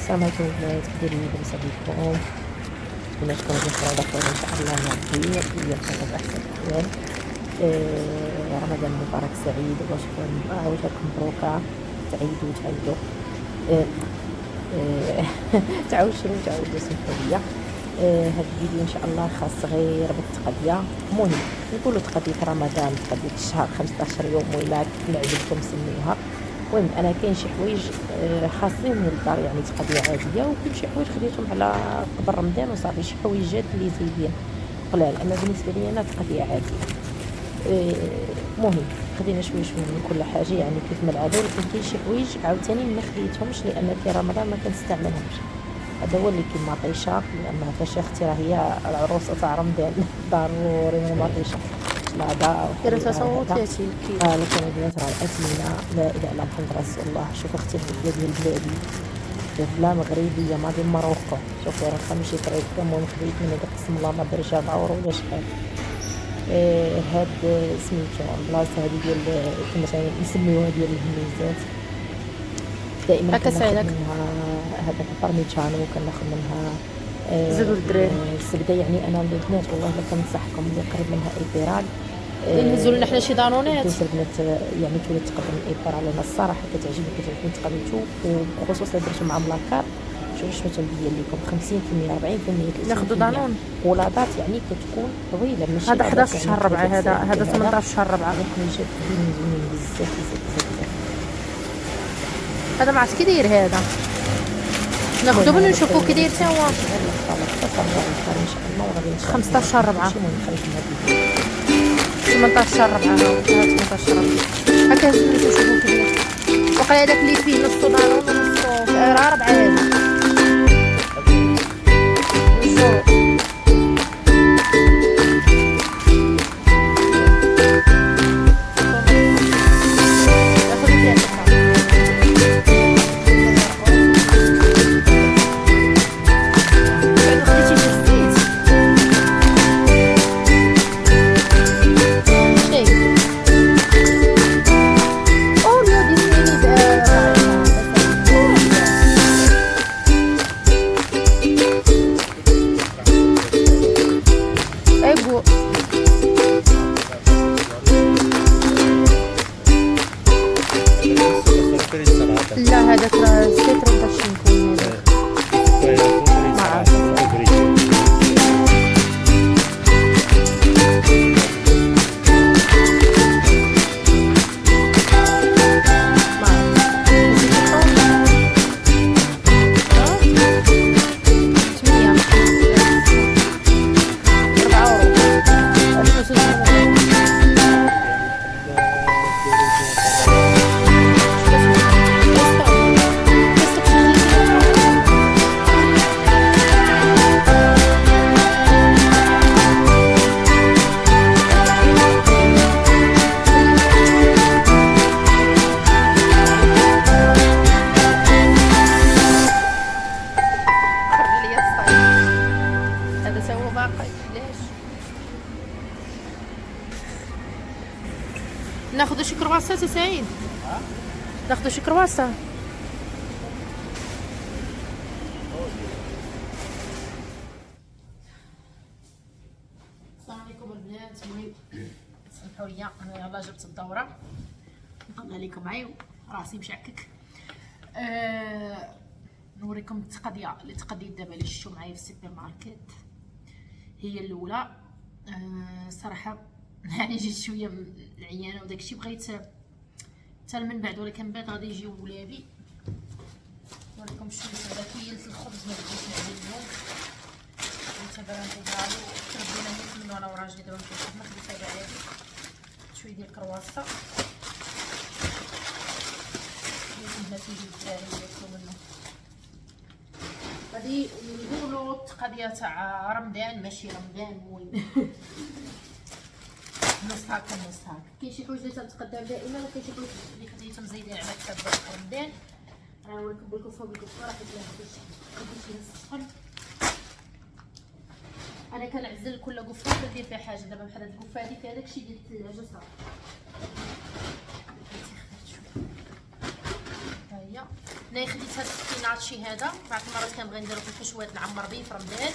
السلام عليكم البنات، كي دايرين؟ لاباس عليكم؟ نتمنى تكونوا بخير على خير ان شاء الله يا ربي، وياكم باحسن الاحوال. رمضان مبارك سعيد، وجهكم مبروكه، تعيدوا تعاودوا سمحوا لي. هاد الفيديو ان شاء الله خاص غير بالتقضيه. المهم نقولوا تقضيه رمضان، تقضيه الشهر 15 يوم ولا كيف ما عجبكم سميوها. المهم انا كاين شي حوايج خاصين للدار، يعني تقضيه عاديه، وكاين شي حوايج خديتهم على قبل رمضان وصافي، شي حوايجات اللي زايدين قلال. اما بالنسبه لي انا تقضيه عاديه. المهم خدينا شويه من كل حاجه، يعني كيف ما العاده، ولكن كاين شي حوايج عاوتاني ما خديتهمش لان في رمضان ما كنستعملهمش. هذا هو اللي كاين مطيشه، لان فاش اختي راه هي العروسه تاع رمضان ضروري من مطيشه هذا دايره 33 كيلو. لكن البنات راه الاثمنه لا اله الا محمد رسول الله. شوف اختي الحليه ديال بلادي لا مغربيه ماضي ماروكو، شوفي راه ماشي طريقه. المهم خديت من هذاك قسم الله ما دار جا بعور ولا شحال. هاد سميتو البلاصه هذه ديال كما نسميوها ديال الهميزات، دائما كناخذ منها هذاك البارميجانو، كناخذ منها زيدوا الدراري الزبده. يعني انا البنات والله الا كنصحكم اللي قريب منها ايبيرال نهزوا لنا حنا شي دانونات. البنات يعني تولي تقدم الايبيرال، انا الصراحه كتعجبني تقدمتو، وبخصوص درتو مع ملاكار. شوفوا شنو تنبين لكم، 50% 40% ناخذوا دانون ولا دات، يعني كتكون طويله ماشي. هذا 11 شهر 4، هذا 18 شهر 4. حوايجات زوينين بزاف بزاف. هذا ما عرفت كي داير، هذا ناخذو باش نشوفو كي داير حتى هو. 15 شهر 4، 18 شهر 4، 18 شهر 4 هكا نشوفو كي داير. وقيلا داك اللي فيه نصو دانون ونصو راه 4 هذا. لا هذاك راه سيتر باش نكون ما عرفتش. ناخذ شي كرواسات يا سعيد، ناخذ شي كرواسه. السلام عليكم البنات. المهم سمحوا لي انا يلاه جبت الدوره نطلع لكم معايا راسي مشعكك. نوريكم التقضيه اللي تقضيت دابا اللي شفتو معايا في السوبر ماركت. هي الاولى صراحه يعني جيت شويه العيانه وداكشي، بغيت حتى من بعد، ولكن من بعد غادي يجيو ولادي نوريكم شويه هذا كيلت الخبز ما بغيتش نعمل اليوم. نتابع نطيبالو تربينا نيت منو انا وراجلي دابا في الخدمه، خديت هذا عادي شويه ديال الكرواسه اللي تيجي الدراري ياكلوا منه. غادي نقولوا التقضيه تاع رمضان، ماشي رمضان المهم نص هكا نص هكا. كاين شي حوايج اللي تنتقدم دائما، وكاين شي حوايج اللي خديتهم زايدين على كتاب رمضان. نوريكم بالكفه راه حيت خديت السخن. انا كنعزل كل قفه كندير فيها حاجه. دابا بحال هاد القفه هادي فيها داكشي ديال الثلاجه صافي. ها هي هنايا خديت هاد السبيناتشي هذا، بعض المرات كنبغي نديرو في الحشوات نعمر به في رمضان.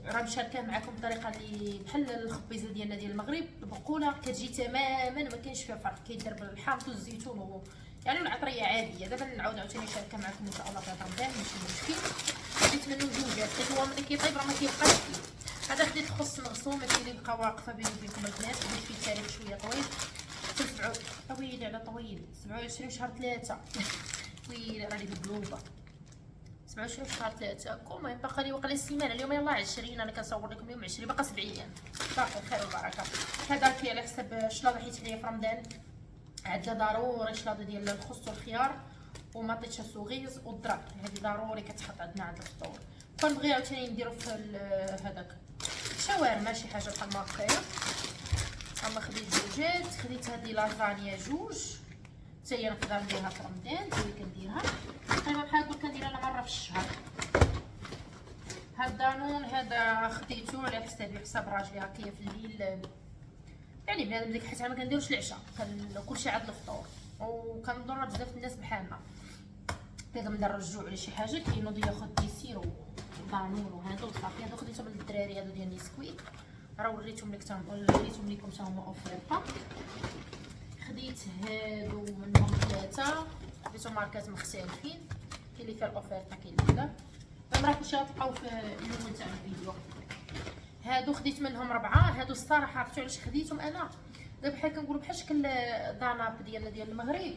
راه مشاركه معكم الطريقه اللي بحال الخبيزه ديالنا ديال المغرب البقوله، كتجي تماما ما كاينش فيها فرق، كيدير بالحامض والزيتون يعني العطريه عاديه. دابا نعاود عاوتاني نشاركها معكم ان شاء الله في رمضان ماشي مشكل. خديت منه جوجات حيت هو ملي كيطيب راه ما كيبقاش فيه. هذا خديت الخص مغسول، ماشي اللي بقى واقفه بيني وبينكم البنات، خديت فيه تاريخ شويه طويل، طويل على طويل 27 شهر 3 ويلي راني بالقلوبه 27 شهر 3. المهم باقا لي وقع لي السيمانه، اليوم يلاه 20 انا كنصور لكم اليوم 20 باقا 7 ايام باقي الخير والبركه. هذا كي على حساب الشلاضه حيت عليا في رمضان عندنا ضروري شلاضه ديال الخس والخيار ومطيشه سوغيز والضرب، هذه ضروري كتحط عندنا عند الفطور. كنبغي عاوتاني نديرو في هذاك شاورما شي حاجه بحال هكايا. اما خديت زوجات، خديت هذه لازانيا جوج حتى هي نقدر نديرها في رمضان، حتى هي كنديرها تقريبا بحال هكا كنديرها انا مره في الشهر. هاد الدانون هذا خديته على حسابي حساب راجلي هكايا في الليل، يعني بنادم ديك الحاجه ما كنديروش العشاء، كلشي عاد الفطور وكنضر بزاف الناس بحالنا كيبغي ندير الرجوع ولا شي حاجه كينوض ياخذ ديسير ودانون وهذا وصافي. هادو خديتهم من الدراري هادو ديال نيسكويك، راه وريتهم لكم حتى هما اوفيرطا. خديت هادو منهم 3 خديتهم ماركات مختلفين، كاين اللي فيها الاوفيرطا كاين اللي لا، راه كلشي غتلقاو في اللون تاع الفيديو. هادو خديت منهم 4. هادو الصراحه عرفتوا علاش خديتهم انا؟ دابا بحال كنقولوا بحال شكل داناب ديالنا ديال المغرب،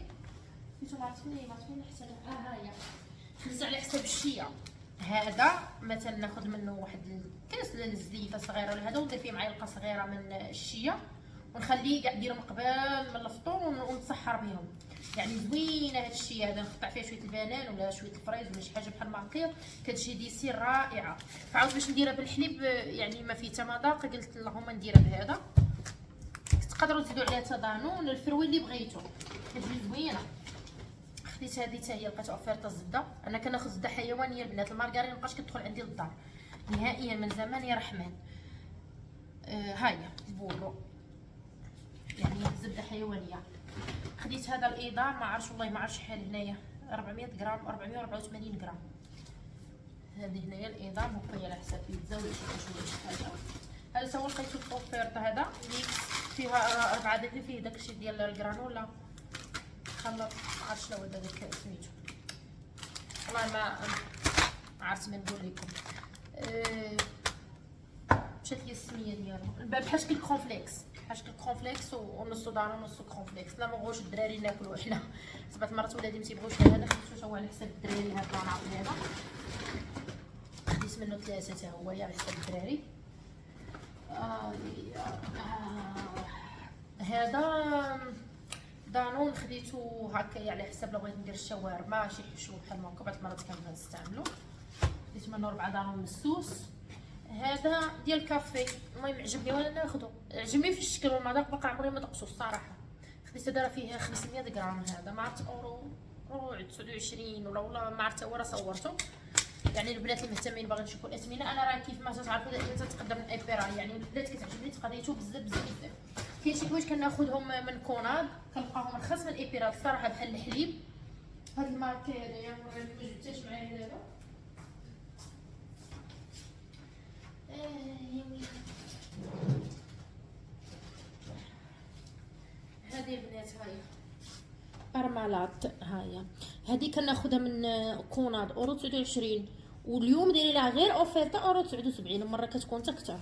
نتوما عرفتوني حتى ها هي خديت على حساب الشيه. هذا مثلا ناخذ منه واحد الكاس ديال الزيت صغيره ولا هذا وندير فيه معلقه صغيره من الشيه ونخليه كاع نديرهم قبل من الفطور ونتسحر بهم. يعني زوينه هاد الشيء هذا، نقطع فيه شويه البنان ولا شويه الفريز ولا شي حاجه بحال هكا كتجي ديسير رائعه. فعاود باش نديرها بالحليب يعني ما فيه مذاق، قلت اللهم نديرها بهذا. تقدروا تزيدوا عليها تضانون الفروي اللي بغيتو كتجي زوينه. خديت هذه حتى هي لقيت اوفيرطه الزبده، انا كناخذ زبده حيوانيه البنات، المارغرين مابقاش كتدخل عندي للدار نهائيا من زمان يا رحمن. هاهي بولو يعني زبده حيوانيه. خديت هذا الايضان ما عرفتش والله ما عرفتش شحال هنايا 400 غرام 484 غرام. هذه هنايا الايضان هو على حساب بيتزا ولا شي حاجه. هذا هو لقيتو في اوفيرطه، هذا ميكس فيها 4 دقيق فيه داكشي ديال الجرانولا خلط عرفت شنو هو داك سميتو والله ما عرفت ما نقول لكم. مشات لي السميه ديالو بحال شكل كونفليكس، بحال شكل كونفليكس ونصو دانون ونصو كونفليكس. لا ما بغوش الدراري ناكلو حنا، 7 مرات ولادي ما تيبغوش هذا، خديتو هو على حساب الدراري. هذا نعطي هذا خديت منه 3 حتى هو على حساب الدراري. هذا دانون خديتو هكايا على حساب لو بغيت ندير الشاورما شي حشو بحال هكا بعض المرات كنبغي نستعملو. خديت منه 4 دانون مسوس. هذا ديال الكافي المهم عجبني وانا ناخذه، عجبني في الشكل والمذاق، باقا عمري ما دقتو الصراحه. خديت هذا فيه 500 غرام، هذا ما عرفت اورو 29 ولا ما عرفت، هو راه صورته. يعني البنات المهتمين باغيين يشوفوا الاثمنه، انا راه كيف ما تعرفوا دائما تتقدم من ايبيرا، يعني البنات كتعجبني تقضيتو بزاف بزاف. كاين شي حوايج كناخذهم من كوناد كنلقاهم رخص من ايبيرا الصراحه بحال الحليب. هاد الماركه هذايا ما جبتهاش معايا دابا. هذه البنات هاي ارمالات، هاي هذه كناخذها من كوناد اورو 29 واليوم دايرين لها غير اوفيرتا اورو 79، مره كتكون حتى اكثر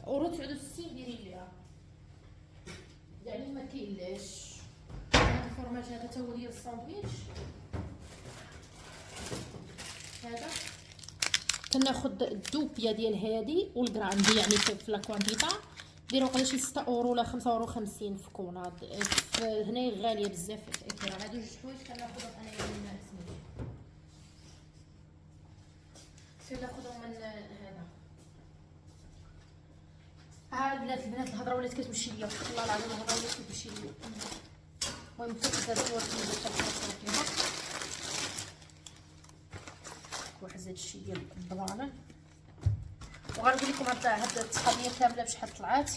اورو 69 دايرين ليها يعني ما كاينلاش. هذا الفرماج هذا تا هو ديال الساندويتش. هذا كناخذ الدوبيا ديال هادي والكراندي يعني في لا كوانتيتا ديروا قداش 6 اورو ولا 5 اورو 50 في كوناد. هنا غاليه بزاف في الاكرام. هادو جوج حوايج كناخذهم انايا من سميتو، كناخذهم من هذا. البنات الهضره ولات كتمشي ليا والله العظيم، الهضره ولات كتمشي ليا. المهم فكرت هاد الصور فيها واحد زاد الشيء ديال البلانه، وغنقول لكم هاد التقضيه كامله بشحال طلعات.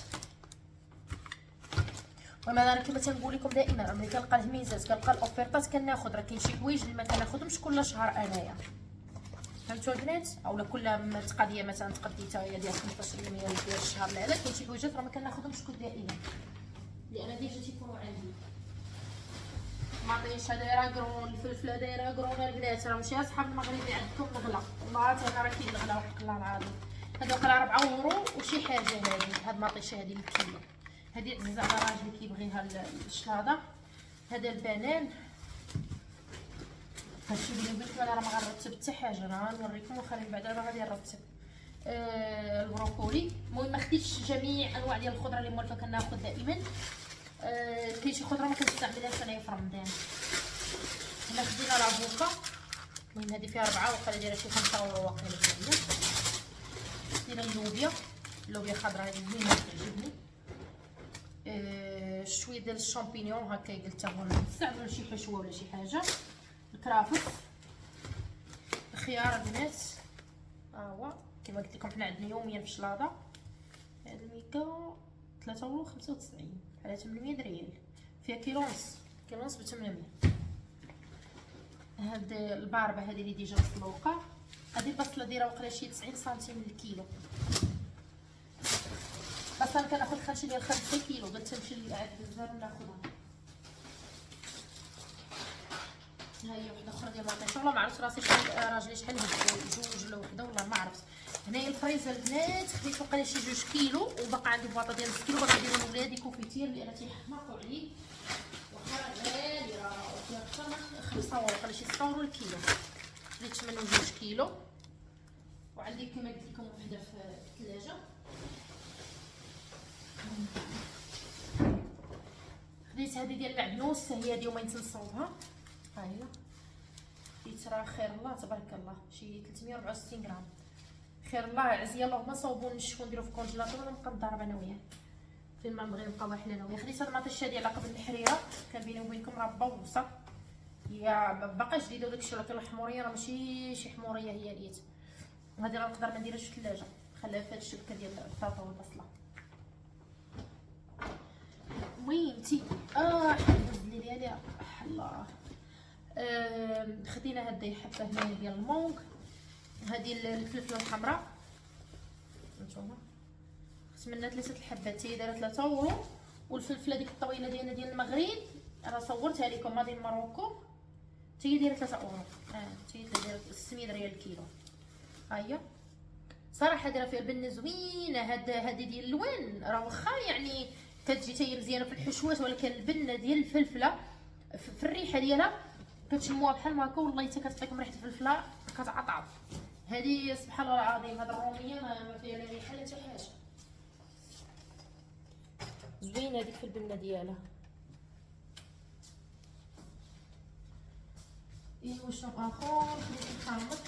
المهم انا كما تنقول لكم دائما ملي كنلقى الميزات كنلقى الاوفيرطات كناخذ. راه كاين شي حوايج اللي ما كناخذهمش كل شهر انايا، فهمتوا البنات؟ اولا كل تقضيه مثلا تقديتها هي ديال 15% ديال الشهر. لا كاين شي حوايجات راه ما كناخذهمش كل دائما، لان ديجا تيكونوا عندي. مطيشه دايره كرون، الفلفله دايره كرون البنات. راه ماشي اصحاب المغربي عندكم الغلا، والله انا راه كاين الغلا وحق الله العظيم. هذوك راه 4 يورو وشي حاجه. هاد المطيشه هذه الكيلو هذه عزيزه على راجلي كيبغيها الشلاضه. هذا البنان هادشي اللي قلت انا راه ما غنرتب حتى حاجه، راه غنوريكم وخلي بعدا راه غادي نرتب. البروكولي. المهم ما خديتش جميع انواع ديال الخضره اللي مولفه كناخذ دائما. كاين شي خضره ما كنستعملهاش انايا في رمضان. هنا خدينا لافوكا، المهم هذه فيها 4 وقيله دايره شي 5 يورو واقيلا. خدينا اللوبيا خضراء هذه زوينه تعجبني. شويه ديال الشامبينيون هكا قلت هو نستعملوا شي حشوه ولا شي حاجه. الكرافس، الخيار البنات ها هو كما قلت لكم حنا عندنا يوميا في الشلاضه. هذا الميكا 3.95 على 800 ريال، فيها كيلونس ب 800. هاد الباربه هذه اللي ديجا مسلوقه. هذه البصله دايره واقيلا شي 90 سنتيم للكيلو. بس انا كناخذ خرجه ديال 5 كيلو، قلت نمشي لعند الزهر ناخذها. ها هي وحده اخرى ديال المطيشه، والله ما عرفتش راسي شحال راجلي شحال هز 2 ولا وحده والله ما عرفت. هنايا الفريزه البنات خديت واقيلا شي 2 كيلو، وبقى عندي بواطه ديال 6 كيلو باغا نديرو لولادي كوفيتير لان تيحماقوا عليه. وحنا غالي راه فيها اكثر من 5 يورو واقيلا شي 6 يورو الكيلو. خديت منه 2 كيلو، وعندي كما قلت لكم وحده في الثلاجه. خديت هذه ديال المعدنوس، هي هذه يومين تنصوبها. ها هي خديت راه خير الله تبارك الله شي 364 غرام. خير الله عزيه اللهم صوبوا نشفوا نديرو في الكونجيلاتور ونبقى نضرب انا وياه فين ما نبغي نبقاو احنا انا وياه. خديت هاد المطيشه هادي على قبل الحريره، كان بيني وبينكم راه بوصه هي باقا جديده وداكشي، ولكن الحموريه راه ماشي شي حموريه هي نيت. هادي راه نقدر ما نديرهاش في الثلاجه، نخليها في هاد الشبكه ديال البطاطا والبصله. وينتي حبز لي ديالي الله. خدينا هاد حبه هنايا ديال المونغ. هذه الفلفله الحمراء نتوما خدت منها 3 الحبات، هي دايره 3 يورو. والفلفله ديك الطويله ديالنا ديال المغرب راه صورتها لكم هذه الماروكو، حتى هي دايره 3 يورو. حتى هي دايره 600 ريال الكيلو. ها هي صراحه دايره فيها البنه زوينه. هذه ديال اللون راه واخا يعني كتجي حتى هي مزيانه في الحشوات، ولكن البنه ديال الفلفله في الريحه ديالها كتشموها بحال هكا، والله حتى كتعطيكم ريحه الفلفله كتعطعط. هذه سبحان الله العظيم هذه الروميه ما فيها لا ريحه لا حتى حاجه. زوينه هذيك في البنه ديالها. ايوا شنو اخر خديت الحامض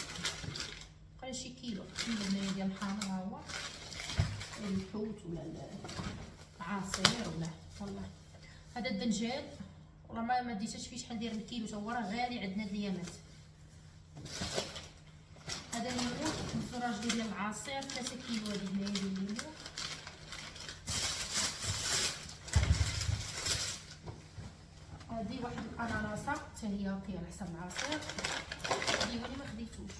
بقى شي كيلو هنايا ديال الحامض. ها هو الحوت ولا العصير ولا والله. هذا الدنجال والله ما ديتش فيه شحال ندير الكيلو، تا هو راه غالي عندنا هاد الايامات. هذا الليمون الفراج ديال العصير 3 كيلو. هذه هنايا ديال الليمون. هذه واحد الاناناسه حتى هي هكا على حسب العصير. هذه هو اللي ما خديتوش.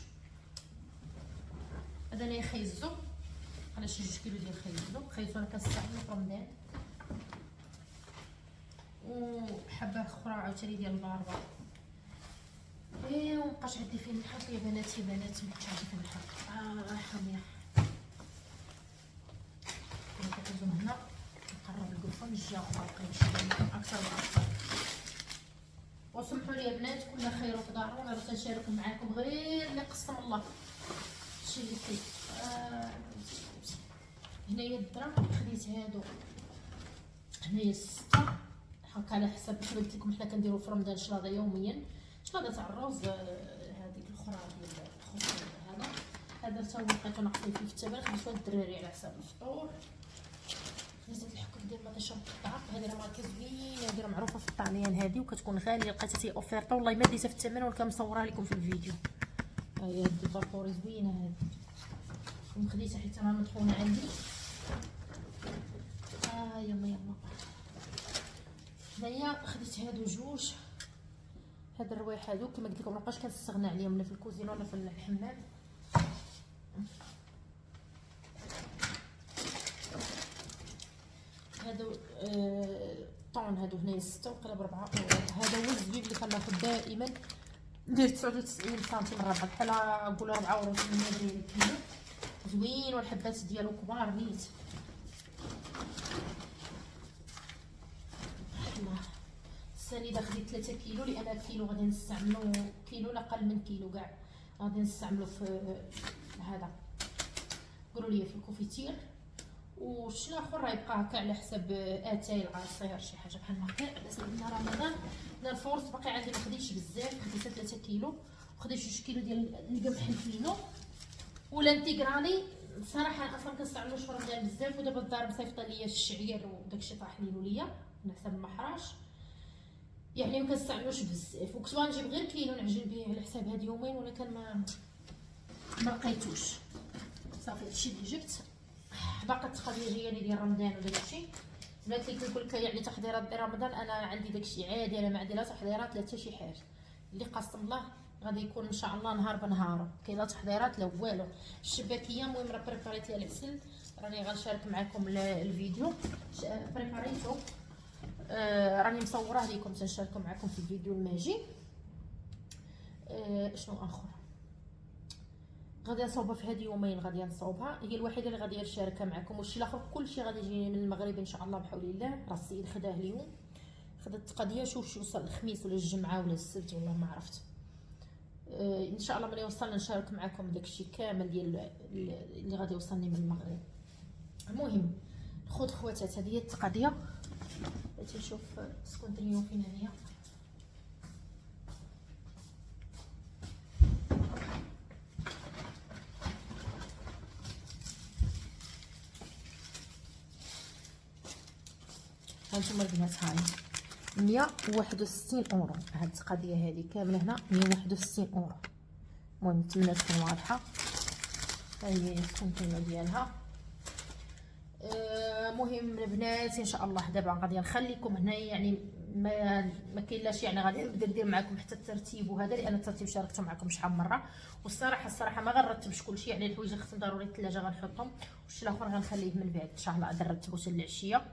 هذا اللي خيزو على شي 2 كيلو ديال خيزو انا كنستعملو في رمضان. وحبه اخرى عاوتاني ديال الباربه. ايوا مابقاش عندي فين نحط يا بناتي مابقاش عندي فين نحط. حاميه كنتو هنا نقرب القرفه من الجهه اخرى باقي اكثر واكثر. وسمحوا لي يا بنات كل خير في دار، وانا بغيت نشارك معكم غير اللي قسم الله شي اللي كاين. هنايا الدرهم خديت هادو هنايا 6 هكا على حسب كيف قلت لكم حنا كنديروا في رمضان شلاضه يوميا، شلاضه تاع الرز. هذيك الاخرى ديال الخضر هذا تا هو لقيتو ناقصين فيه في الثمن، خديت واحد الدراري على حساب الفطور. خديت الحكم ديال المطيشه بالطعام، هذه راه ماركه زوينه، هذه راه معروفه في الطاليان هذه وكتكون غاليه، لقيتها تي اوفيرطه والله ما ديتها في الثمن ولكن مصورها لكم في الفيديو. ها هي هذه الباكوري زوينه هذه، خديتها حيت راه مطحونه عندي. يلا هنايا خديت هادو جوج، هاد الروايح هادو كما قلت لكم مابقاش كنستغنى عليهم لا في الكوزينه ولا في الحمام. هادو طون، هادو هنايا 6 وقريب 4 اورو. هذا هو الزبيب اللي كناخذ دائما ندير 99 سنتيم الربع، بحال نقولوا 4 اورو 8 ريال الكيلو. زوين والحبات ديالو كبار نيت. السنيده خديت 3 كيلو لان الكيلو غادي نستعملو كيلو لا اقل من كيلو كاع غادي نستعملو في هذا، قولوا لي في الكوفيتير. والشي الاخر راه يبقى هكا على حساب اتاي العصير شي حاجه بحال هكا. على سبيل رمضان انا الفورس باقي عندي ما خديتش بزاف، خديت 3 كيلو وخديت 2 كيلو ديال القمح الفينو ولا انتيغرالي. صراحه انا اصلا كنستعملوش في رمضان بزاف، ودابا الدار مصيفطه ليا الشعير وداكشي طاحنينو ليا على حساب المحراش يعني، ما كنستعملوش بزاف. وكنت باغا نجيب غير كيلو نعجن به على حساب هاد يومين، ولكن ما لقيتوش. صافي هادشي اللي جبت. باقا التقضيه جايه لي ديال رمضان وداكشي. بنات اللي كنقول لك يعني تحضيرات ديال رمضان، انا عندي داكشي عادي، انا ما عندي لا تحضيرات لا حتى شي حاجه. اللي قسم الله غادي يكون ان شاء الله نهار بنهارو، كاين لا تحضيرات لا والو. الشباكيه المهم راه بريباريت ليها العسل، راني غنشارك معكم الفيديو بريباريتو. راني مصوره لكم تنشاركو معكم في الفيديو الماجي. شنو اخر غادي نصوبها في هاد يومين، غادي نصوبها هي الوحيده اللي غادي نشاركها معكم. والشي الاخر كلشي غادي يجيني من المغرب ان شاء الله بحول الله. راه السيد خداه اليوم، خدا التقضيه، شوف شي وصل الخميس ولا الجمعه ولا السبت والله ما عرفت. ان شاء الله ملي وصلنا نشارك معكم داكشي كامل ديال اللي غادي يوصلني من المغرب. المهم خذ خواتات، هذه هي التقضيه. بغيتي نشوف سكونتريو فين هي. هانتوما البنات هاي 161 اورو. هاد التقضيه هذه كامله هنا 161 اورو. المهم نتمنى تكون واضحه. ها هي السكونتريو ديالها. مهم البنات ان شاء الله دابا غادي نخليكم هنا يعني ما كاينلاش يعني غادي نبدا ندير معكم حتى الترتيب وهذا، لان الترتيب شاركته معكم شحال من مره. والصراحه ما غنرتبش كلشي يعني، الحوايج اللي خصهم ضروري الثلاجه غنحطهم والشي الاخر غنخليه من بعد ان شاء الله غادي نرتبو حتى العشيه.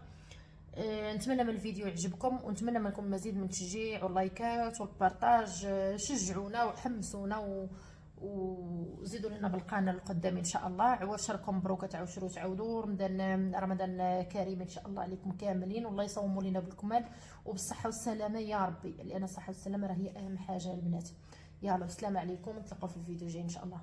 نتمنى من الفيديو يعجبكم، ونتمنى منكم مزيد من التشجيع واللايكات والبارطاج. شجعونا وحمسونا وزيدوا لنا بالقناه القدام ان شاء الله. عواشركم مبروكه، تعودوا رمضان كريم ان شاء الله عليكم كاملين، والله يصوموا لنا بالكمال وبالصحه والسلامه يا ربي، لان الصحه والسلامه راه هي اهم حاجه البنات. يلا السلام عليكم، نتلاقاو في الفيديو الجاي ان شاء الله.